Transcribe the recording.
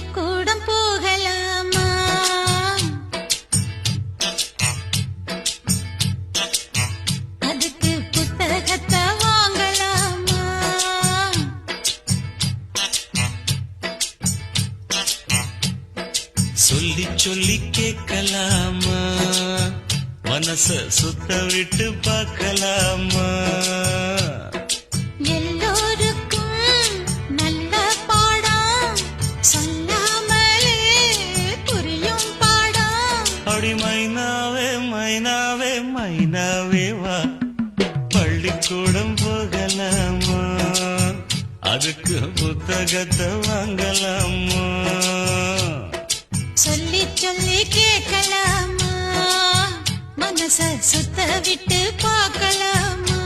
பள்ளிக்கூடம் போகலாமா? அதுக்கு புத்தகத்தை வாங்கலாமா? சொல்லி சொல்லி கேட்கலாமா? மனச சுத்த விட்டு பார்க்கலாமா? எல்லோருக்கும் நல்ல பாடம் சொல்லாமலே புரியும் பாடம். அப்படி மைனாவே மைனாவே மைனாவே வா, பள்ளிக்கூடம் போகலாமா? அதுக்கு புத்தகத்தை வாங்கலாமா? சொல்லி சொல்லி கேட்கலாமா? மனச சுத்த விட்டு பார்க்கலாமா?